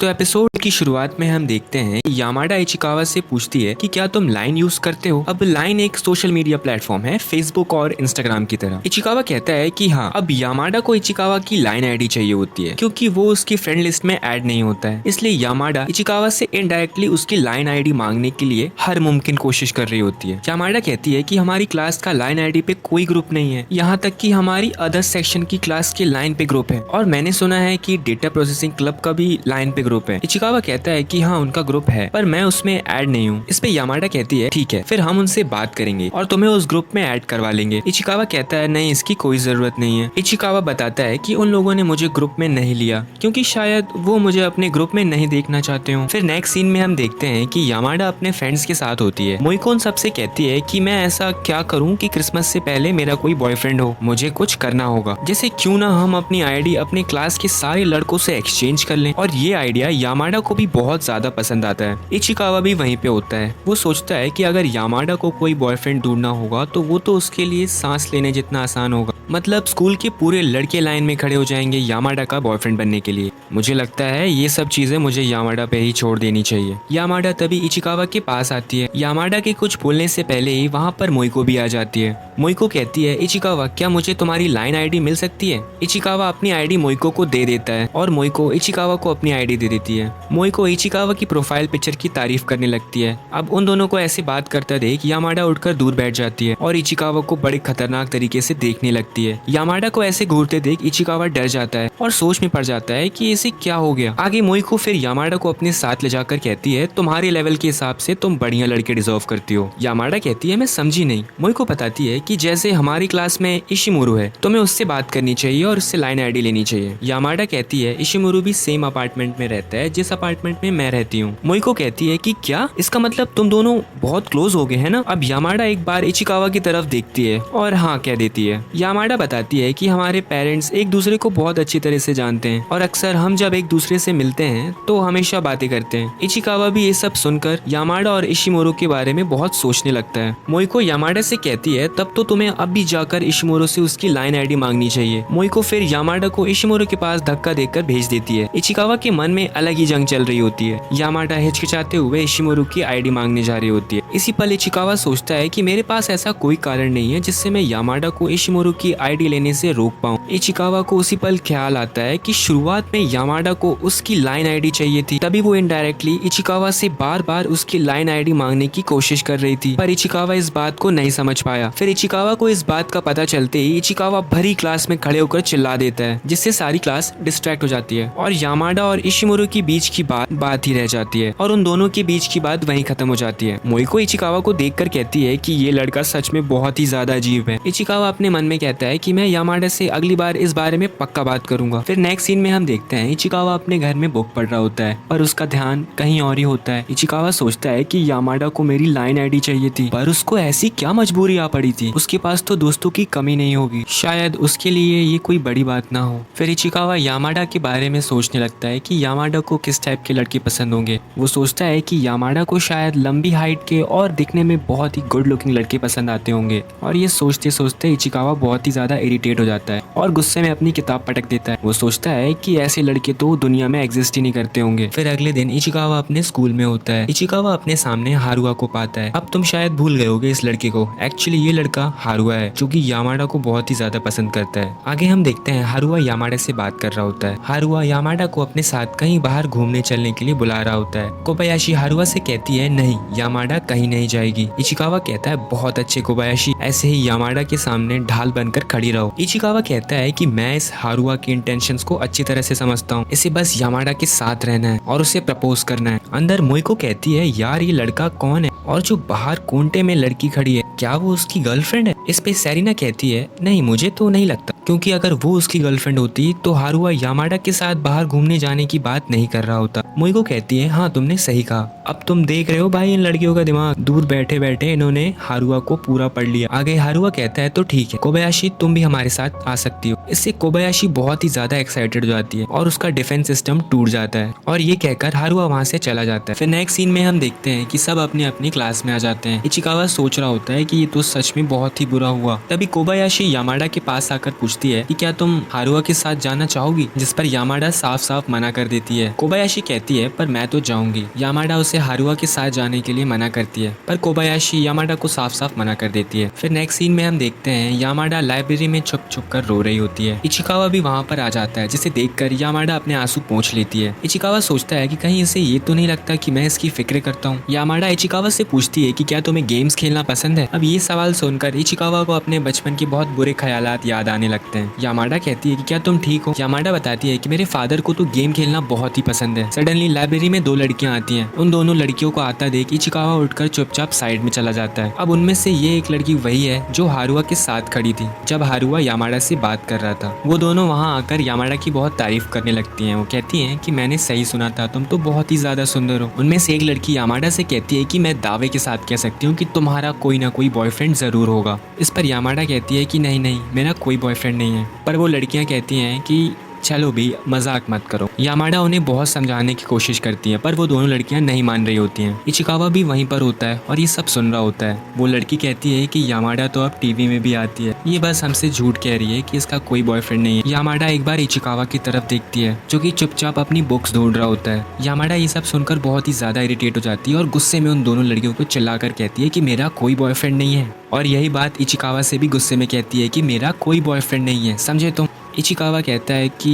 तो एपिसोड की शुरुआत में हम देखते हैं कि यामाडा इचिकावा से पूछती है कि क्या तुम लाइन यूज करते हो। अब लाइन एक सोशल मीडिया प्लेटफॉर्म है, फेसबुक और इंस्टाग्राम की तरह। इचिकावा कहता है कि हाँ, अब यामाडा को इचिकावा की लाइन आईडी चाहिए होती है क्योंकि वो उसकी फ्रेंड लिस्ट में ऐड नहीं होता है। इसलिए यामाडा इचिकावा से इनडायरेक्टली उसकी लाइन आईडी मांगने के लिए हर मुमकिन कोशिश कर रही होती है। यामाडा कहती है कि हमारी क्लास का लाइन आईडी पे कोई ग्रुप नहीं है, यहाँ तक कि हमारी अदर सेक्शन की क्लास के लाइन पे ग्रुप है, और मैंने सुना है कि डेटा प्रोसेसिंग क्लब का भी लाइन पे ग्रुप है। इचिकावा कहता है कि हाँ, उनका ग्रुप है पर मैं उसमें ऐड नहीं हूँ। इस पे यामाडा कहती है ठीक है, फिर हम उनसे बात करेंगे और तुम्हें उस ग्रुप में ऐड करवा लेंगे। इचिकावा कहता है नहीं, इसकी कोई जरूरत नहीं है। इचिकावा बताता है कि उन लोगों ने मुझे ग्रुप में नहीं लिया क्योंकि शायद वो मुझे अपने ग्रुप में नहीं देखना चाहते हो। फिर नेक्स्ट सीन में हम देखते हैं कि यामाडा अपने फ्रेंड्स के साथ होती है। मोइको उन सबसे कहती है कि मैं ऐसा क्या करूँ कि क्रिसमस से पहले मेरा कोई बॉयफ्रेंड हो, मुझे कुछ करना होगा। जैसे क्यों ना हम अपनी आईडी अपने क्लास के सारे लड़कों से एक्सचेंज कर लें। और ये आइडिया यामाडा को भी बहुत ज्यादा पसंद आता है। इचिकावा भी वहीं पे होता है। वो सोचता है कि अगर यामाडा को कोई बॉयफ्रेंड ढूंढना होगा तो वो तो उसके लिए सांस लेने जितना आसान होगा। मतलब स्कूल के पूरे लड़के लाइन में खड़े हो जाएंगे यामाडा का बॉयफ्रेंड बनने के लिए। मुझे लगता है ये सब चीजें मुझे यामाडा पे ही छोड़ देनी चाहिए। यामाडा तभी इचिकावा के पास आती है। यामाडा के कुछ बोलने से पहले ही वहाँ पर मोइको भी आ जाती है। मोइको कहती है इचिकावा, क्या मुझे तुम्हारी लाइन आईडी मिल सकती है। इचिकावा अपनी आईडी मोइको को दे देता है और मोइको इचिकावा को अपनी आईडी दे देती है। मोइको इचिकावा की प्रोफाइल पिक्चर की तारीफ करने लगती है। अब उन दोनों को ऐसे बात करता देख यामाडा उठकर दूर बैठ जाती है और इचिकावा को बड़े खतरनाक तरीके से देखने लगती है। यामाडा को ऐसे घूरते देख इचिकावा डर जाता है और सोच में पड़ जाता है कि इसे क्या हो गया। आगे मोइको फिर यामाडा को अपने साथ ले जाकर कहती है तुम्हारे लेवल के हिसाब से तुम बढ़िया लड़के डिजर्व करती हो। यामाडा कहती है मैं समझी नहीं। मोइको बताती है कि जैसे हमारी क्लास में इशिमुरु है, तुम्हें उससे बात करनी चाहिए और उससे लाइन आईडी लेनी चाहिए। यामाडा कहती है इशिमुरु भी सेम अपार्टमेंट में रहता है जिस अपार्टमेंट में मैं रहती हूँ। मोइको कहती है कि क्या, इसका मतलब तुम दोनों बहुत क्लोज हो गए हैं ना। अब यामाडा एक बार इचिकावा की तरफ देखती है और हाँ कह देती है। यामाडा बताती है कि हमारे पेरेंट्स एक दूसरे को बहुत अच्छी तरह से जानते हैं और अक्सर हम जब एक दूसरे से मिलते हैं तो हमेशा बातें करते हैं। इचिकावा भी ये सब सुनकर यामाडा और इशिमुरु के बारे में बहुत सोचने लगता है। मोइको यामाडा से कहती है तब तो तुम्हें अब भी जाकर इशिमुरु से उसकी लाइन आईडी मांगनी चाहिए। मोइको फिर यामाडा को इशिमुरु के पास धक्का देकर भेज देती है। इचिकावा के मन में अलग ही जंग चल रही होती है। यामाडा हिचकिचाते हुए इशिमुरु की आईडी मांगने जा रही होती है। इसी पल इचिकावा सोचता है कि मेरे पास ऐसा कोई कारण नहीं है जिससे मैं यामाडा को इशिमुरु की आईडी लेने से रोक पाऊं। इचिकावा को उसी पल ख्याल आता है कि शुरुआत में यामाडा को उसकी लाइन आईडी चाहिए थी, तभी वो इनडायरेक्टली इचिकावा से बार बार उसकी लाइन आईडी मांगने की कोशिश कर रही थी, पर इचिकावा इस बात को नहीं समझ पाया। फिर इचिकावा को इस बात का पता चलते ही इचिकावा भरी क्लास में खड़े होकर चिल्ला देता है जिससे सारी क्लास डिस्ट्रैक्ट हो जाती है और यामाडा और इशिमुरु की बीच की बात ही रह जाती है और उन दोनों के बीच की बात वहीं खत्म हो जाती है। मोइको इचिकावा को देखकर कहती है कि ये लड़का सच में बहुत ही ज्यादा अजीब है। इचिकावा अपने मन में कहता है कि मैं यामाडा से अगली बार इस बारे में पक्का बात करूंगा। फिर नेक्स्ट सीन में हम देखते हैं इचिकावा अपने घर में बुक पढ़ रहा होता है पर उसका ध्यान कहीं और ही होता है। इचिकावा सोचता है कि यामाडा को मेरी लाइन आईडी चाहिए थी पर उसको ऐसी क्या मजबूरी आ पड़ी थी। उसके पास तो दोस्तों की कमी नहीं होगी, शायद उसके लिए ये कोई बड़ी बात ना हो। फिर इचिकावा यामाडा के बारे में सोचने लगता है कि यामाडा को किस टाइप के लड़के पसंद होंगे। वो सोचता है कि यामाडा को शायद लंबी हाइट के और दिखने में बहुत ही गुड लुकिंग लड़के पसंद आते होंगे। और ये सोचते सोचते इचिकावा बहुत ही ज्यादा इरिटेट हो जाता है और गुस्से में अपनी किताब पटक देता है। वो सोचता है कि ऐसे लड़के तो दुनिया में एग्जिस्ट ही नहीं करते होंगे। फिर अगले दिन इचिकावा अपने स्कूल में होता है। इचिकावा अपने सामने हारुआ को पाता है। अब तुम शायद भूल गए होगे इस लड़के को, एक्चुअली ये लड़का हारुआ है जो कि यामाडा को बहुत ही ज्यादा पसंद करता है। आगे हम देखते हैं हारुआ यामाडा से बात कर रहा होता है। हारुआ यामाडा को अपने साथ कहीं बाहर घूमने चलने के लिए बुला रहा होता है। कोबायाशी हारुआ से कहती है नहीं, यामाडा कहीं नहीं जाएगी। इचिकावा कहता है बहुत अच्छे कोबायाशी, ऐसे ही यामाडा के सामने ढाल बनकर खड़ी रहो। इचिकावा कहता है कि मैं इस हारुआ की इंटेंशंस को अच्छी तरह से समझता हूँ, इसे बस यामाडा के साथ रहना है और उसे प्रपोज करना है। अंदर मोइको कहती है यार ये लड़का कौन है और जो बाहर कोंटे में लड़की खड़ी है क्या वो उसकी गर्लफ्रेंड है। इस पे सेरिना कहती है नहीं, मुझे तो नहीं लगता, क्योंकि अगर वो उसकी गर्लफ्रेंड होती तो हारुआ यामाडा के साथ बाहर घूमने जाने की बात नहीं कर रहा होता। मोइको कहती है हाँ तुमने सही कहा, अब तुम देख रहे हो भाई इन लड़कियों का दिमाग। दूर बैठे बैठे इन्होंने हारुआ को पूरा पढ़ लिया। आगे हारुआ कहता है तो ठीक है कोबायाशी, तुम भी हमारे साथ आ सकती हो। इससे कोबायाशी बहुत ही ज्यादा एक्साइटेड हो जाती है और उसका डिफेंस सिस्टम टूट जाता है और ये कहकर हारुआ वहाँ से चला जाता है। फिर नेक्स्ट सीन में हम देखते हैं कि सब अपनी अपनी क्लास में आ जाते हैं। इचिकावा सोच रहा होता है कि ये तो सच में बहुत ही बुरा हुआ। तभी कोबायाशी यामाडा के पास आकर पूछती है कि क्या तुम हारुआ के साथ जाना चाहोगी, जिस पर यामाडा साफ साफ मना कर देती है। कोबायाशी कहती है पर मैं तो जाऊंगी। यामाडा उसे हारुआ के साथ जाने के लिए मना करती है पर कोबायाशी यामाडा को साफ साफ मना कर देती है। फिर नेक्स्ट सीन में हम देखते हैं यामाडा लाइब्रेरी में छुप छुप कर रो रही होती है। इचिकावा भी वहाँ पर आ जाता है जिसे देखकर यामाडा अपने आंसू पोंछ लेती है। इचिकावा सोचता है कि कहीं इसे ये तो नहीं लगता कि मैं इसकी फिक्र करता हूँ। यामाडा इचिकावा से पूछती है कि क्या तुम्हें गेम्स खेलना पसंद है। अब ये सवाल सुनकर इचिकावा को अपने बचपन के बहुत बुरे ख्यालात याद आने लगते हैं। यामाडा कहती है कि क्या तुम ठीक हो। यामाडा बताती है कि मेरे फादर को तो गेम खेलना बहुत ही पसंद है। सडनली लाइब्रेरी में दो लड़कियां आती हैं। उन दोनों लड़कियों को आता देख इचिकावा उठकर चुपचाप साइड में चला जाता है। अब उनमें से ये एक लड़की वही है जो हारुआ के साथ खड़ी थी जब हारुआ यामाडा से बात कर रहा था। वो दोनों वहाँ आकर यामाडा की बहुत तारीफ करने लगती हैं। वो कहती हैं कि मैंने सही सुना था, तुम तो बहुत ही ज्यादा सुंदर हो। उनमें से एक लड़की यामाडा से कहती है कि मैं दावे के साथ कह सकती हूँ कि तुम्हारा कोई ना कोई बॉयफ्रेंड जरूर होगा। इस पर यामाडा कहती है कि नहीं नहीं, मेरा कोई बॉयफ्रेंड नहीं है। पर वो लड़कियां कहती हैं कि चलो भी मजाक मत करो। यामाडा उन्हें बहुत समझाने की कोशिश करती है पर वो दोनों लड़कियां नहीं मान रही होती हैं। इचिकावा भी वहीं पर होता है और ये सब सुन रहा होता है। वो लड़की कहती है कि यामाडा तो अब टीवी में भी आती है, ये बस हमसे झूठ कह रही है कि इसका कोई बॉयफ्रेंड नहीं है। यामाडा एक बार इचिकावा की तरफ देखती है जो कि चुपचाप अपनी बुक्स ढूंढ रहा होता है। यामाडा ये सब सुनकर बहुत ही ज्यादा इरिटेट हो जाती है और गुस्से में उन दोनों लड़कियों को चिल्लाकर कहती है कि मेरा कोई बॉयफ्रेंड नहीं है। और यही बात इचिकावा से भी गुस्से में कहती है कि मेरा कोई बॉयफ्रेंड नहीं है, समझे तुम। इचिकावा कहता है कि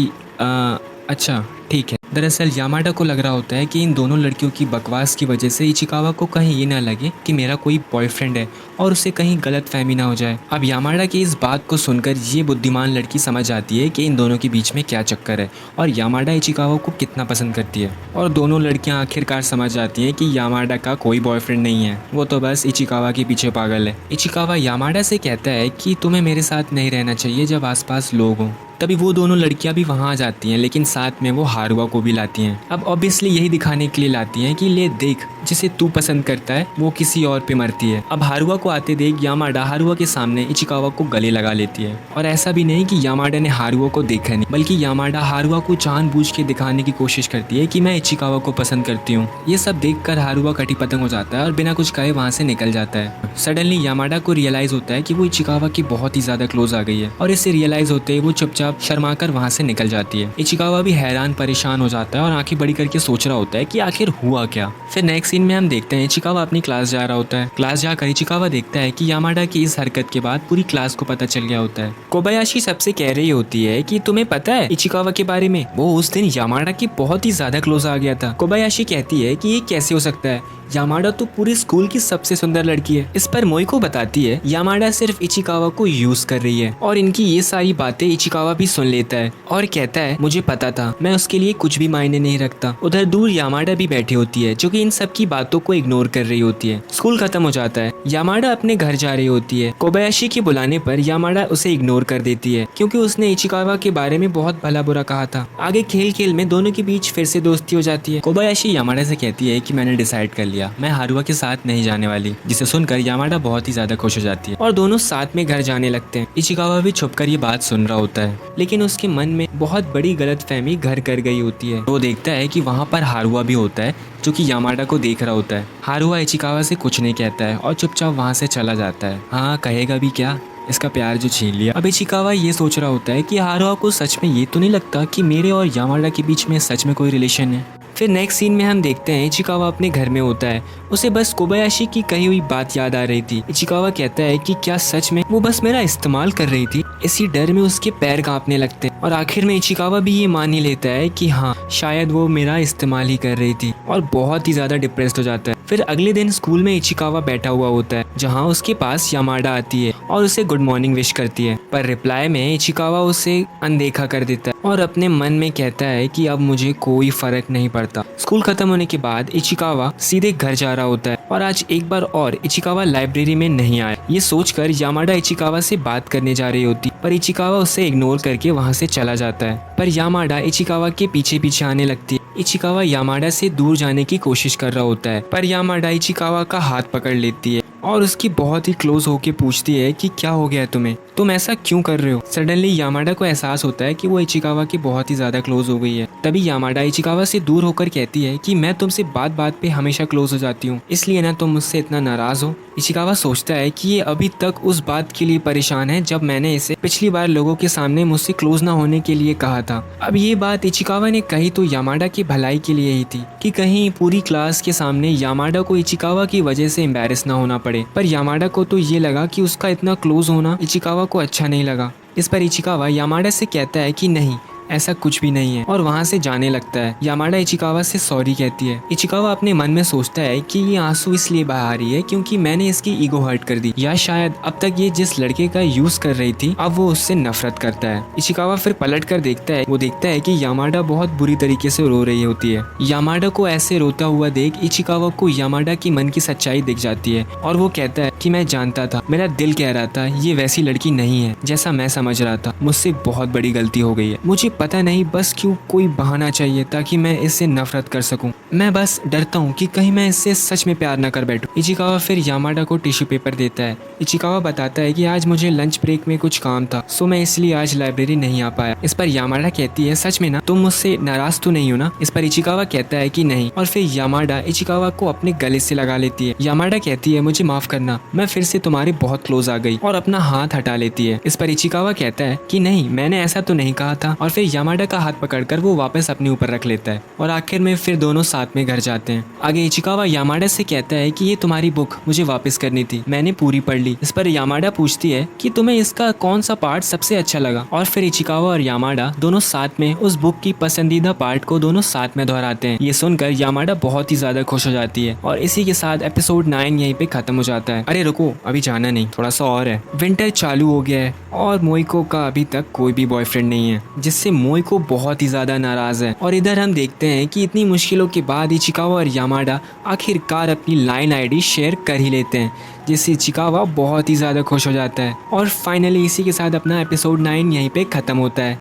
अच्छा ठीक है। दरअसल यामाडा को लग रहा होता है कि इन दोनों लड़कियों की बकवास की वजह से इचिकावा को कहीं ये ना लगे कि मेरा कोई बॉयफ्रेंड है और उसे कहीं गलत फहमी ना हो जाए। अब यामाडा की इस बात को सुनकर ये बुद्धिमान लड़की समझ आती है कि इन दोनों के बीच में क्या चक्कर है और यामाडा इचिकावा को कितना पसंद करती है। और दोनों लड़कियां आखिरकार समझ जाती हैं कि यामाडा का कोई बॉयफ्रेंड नहीं है, वो तो बस इचिकावा के पीछे पागल है। इचिकावा यामाडा से कहता है कि तुम्हें मेरे साथ नहीं रहना चाहिए जब आसपास लोग हों। तभी वो दोनों लड़कियां भी वहाँ आ जाती हैं, लेकिन साथ में वो हारुआ को भी लाती हैं। अब ऑब्वियसली यही दिखाने के लिए लाती हैं कि ले देख, जिसे तू पसंद करता है वो किसी और पे मरती है। अब हारुआ को आते देख यामाडा हारुआ के सामने इचिकावा को गले लगा लेती है। और ऐसा भी नहीं कि यामाडा ने हारुआ को देखा नहीं, बल्कि यामाडा हारुआ को जानबूझ के दिखाने की कोशिश करती है कि मैं इचिकावा को पसंद करती हूँ। ये सब देखकर हारुआ कटी पतंग हो जाता है और बिना कुछ कहे वहाँ से निकल जाता है। सडनली यामाडा को रियलाइज होता है कि वो इचिकावा की बहुत ही ज्यादा क्लोज आ गई है और इसे रियलाइज होते ही वो चुपचाप शर्माकर वहाँ से निकल जाती है। इचिकावा भी हैरान परेशान हो जाता है और आंखें बड़ी करके सोच रहा होता है कि आखिर हुआ क्या। फिर नेक्स्ट सीन में हम देखते हैं इचिकावा अपनी क्लास जा रहा होता है। क्लास जाकर इचिकावा देखता है कि यामाडा की इस हरकत के बाद पूरी क्लास को पता चल गया होता है। कोबायाशी सबसे कह रही होती है कि तुम्हें पता है इचिकावा के बारे में, वो उस दिन यामाडा की बहुत ही ज्यादा क्लोज आ गया था। कोबायाशी कहती है कि ये कैसे हो सकता है, यामाडा तो पूरी स्कूल की सबसे सुंदर लड़की है। इस पर मोइको बताती है यामाडा सिर्फ इचिकावा को यूज कर रही है और इनकी ये सारी बातें इचिकावा भी सुन लेता है और कहता है मुझे पता था, मैं उसके लिए कुछ भी मायने नहीं रखता। उधर दूर यामाडा भी बैठी होती है जो कि इन सब की बातों को इग्नोर कर रही होती है। स्कूल खत्म हो जाता है, यामाडा अपने घर जा रही होती है। कोबायाशी के बुलाने पर यामाडा उसे इग्नोर कर देती है क्योंकि उसने इचिकावा के बारे में बहुत भला बुरा कहा था। आगे खेल खेल में दोनों के बीच फिर से दोस्ती हो जाती है। कोबायाशी यामाडा से कहती है कि मैंने डिसाइड कर लिया, मैं हारुआ के साथ नहीं जाने वाली, जिसे सुनकर यामाडा बहुत ही ज्यादा खुश हो जाती है और दोनों साथ में घर जाने लगते हैं। इचिकावा भी छुपकर ये बात सुन रहा होता है, लेकिन उसके मन में बहुत बड़ी गलतफहमी घर कर गई होती है। वो देखता है कि वहाँ पर हारुआ भी होता है जो कि यामाडा को देख रहा होता है। हारुआ इचिकावा से कुछ नहीं कहता है और चुपचाप वहाँ से चला जाता है। हाँ, कहेगा भी क्या, इसका प्यार जो छीन लिया। अब इचिकावा ये सोच रहा होता है कि हारुआ को सच में ये तो नहीं लगता कि मेरे और यामाडा के बीच में सच में कोई रिलेशन है। फिर नेक्स्ट सीन में हम देखते हैं इचिकावा अपने घर में होता है। उसे बस कोबायाशी की कही हुई बात याद आ रही थी। इचिकावा कहता है कि क्या सच में वो बस मेरा इस्तेमाल कर रही थी। इसी डर में उसके पैर कांपने लगते हैं और आखिर में इचिकावा भी ये मान ही लेता है कि हाँ, शायद वो मेरा इस्तेमाल ही कर रही थी और बहुत ही ज्यादा डिप्रेस्ड हो जाता है। फिर अगले दिन स्कूल में इचिकावा बैठा हुआ होता है जहाँ उसके पास यामाडा आती है और उसे गुड मॉर्निंग विश करती है, पर रिप्लाई में इचिकावा उसे अनदेखा कर देता है और अपने मन में कहता है कि अब मुझे कोई फर्क नहीं पड़ता। स्कूल खत्म होने के बाद इचिकावा सीधे घर जा रहा होता है और आज एक बार और इचिकावा लाइब्रेरी में नहीं आया। ये सोचकर यामाडा इचिकावा से बात करने जा रही होती, पर इचिकावा उसे इग्नोर करके वहाँ से चला जाता है। पर यामाडा इचिकावा के पीछे पीछे आने लगती है। इचिकावा यामाडा से दूर जाने की कोशिश कर रहा होता है, पर यामाडा इचिकावा का हाथ पकड़ लेती है और उसकी बहुत ही क्लोज होके पूछती है कि क्या हो गया है तुम्हें, तुम ऐसा क्यों कर रहे हो। सडनली यामाडा को एहसास होता है कि वो इचिकावा की बहुत ही ज्यादा क्लोज हो गई है। तभी यामाडा इचिकावा से दूर होकर कहती है कि मैं तुमसे बात बात पे हमेशा क्लोज हो जाती हूँ, इसलिए ना तुम मुझसे इतना नाराज हो। इचिकावा सोचता है कि ये अभी तक उस बात के लिए परेशान है जब मैंने इसे पिछली बार लोगों के सामने मुझसे क्लोज ना होने के लिए कहा था। अब ये बात इचिकावा ने कही तो यामाडा की भलाई के लिए ही थी कि कहीं पूरी क्लास के सामने यामाडा को इचिकावा की वजह से एम्बैरेस ना होना पड़े। पर यामाडा को तो ये लगा कि उसका इतना क्लोज होना इचिकावा को अच्छा नहीं लगा। इस पर इचिकावा यामाडा से कहता है कि नहीं, ऐसा कुछ भी नहीं है, और वहाँ से जाने लगता है। यामाडा इचिकावा से सॉरी कहती है। इचिकावा अपने मन में सोचता है कि ये आंसू इसलिए बहा रही है क्योंकि मैंने इसकी ईगो हर्ट कर दी, या शायद अब तक ये जिस लड़के का यूज कर रही थी अब वो उससे नफरत करता है। इचिकावा फिर पलट कर देखता है, वो देखता है कि यामाडा बहुत बुरी तरीके से रो रही होती है। यामाडा को ऐसे रोता हुआ देख इचिकावा को यामाडा की मन की सच्चाई दिख जाती है और वो कहता है कि मैं जानता था, मेरा दिल कह रहा था ये वैसी लड़की नहीं है जैसा मैं समझ रहा था, मुझसे बहुत बड़ी गलती हो गई है। मुझे पता नहीं बस क्यों कोई बहाना चाहिए ताकि मैं इससे नफरत कर सकूं। मैं बस डरता हूं कि कहीं मैं इससे सच में प्यार न कर बैठूं। इचिकावा फिर यामाडा को टिश्यू पेपर देता है। इचिकावा बताता है कि आज मुझे लंच ब्रेक में कुछ काम था, सो मैं इसलिए आज लाइब्रेरी नहीं आ पाया। इस पर यामाडा कहती है, सच में ना, तुम मुझसे नाराज तो नहीं हो ना। इस पर इचिकावा कहता है कि नहीं, और फिर यामाडा इचिकावा को अपने गले से लगा लेती है। यामाडा कहती है, मुझे माफ करना, मैं फिर से तुम्हारे बहुत क्लोज आ गई, और अपना हाथ हटा लेती है। इस पर इचिकावा कहता है कि नहीं, मैंने ऐसा तो नहीं कहा था, और फिर यामाडा का हाथ पकड़कर वो वापस अपने ऊपर रख लेता है और आखिर में फिर दोनों साथ में घर जाते हैं। आगे इचिकावा यामाडा से कहता है कि ये तुम्हारी बुक मुझे वापस करनी थी, मैंने पूरी पढ़ ली। इस पर यामाडा पूछती है कि तुम्हें इसका कौन सा पार्ट सबसे अच्छा लगा, और फिर इचिकावा और यामाडा दोनों साथ में उस बुक की पसंदीदा पार्ट को दोनों साथ में दोहराते हैं। ये सुनकर यामाडा बहुत ही ज्यादा खुश हो जाती है और इसी के साथ एपिसोड 9 यहीं पे खत्म हो जाता है। अरे रुको, अभी जाना नहीं, थोड़ा सा और है। विंटर चालू हो गया है और मोइको का अभी तक कोई भी बॉयफ्रेंड नहीं है, जिससे मोइको बहुत ही ज्यादा नाराज है। और इधर हम देखते हैं कि इतनी मुश्किलों के बाद इचिकावा और यामाडा आखिरकार अपनी लाइन आईडी शेयर कर ही लेते हैं, जिससे इचिकावा बहुत ही ज्यादा खुश हो जाता है। और फाइनली इसी के साथ अपना एपिसोड 9 यहीं पे खत्म होता है।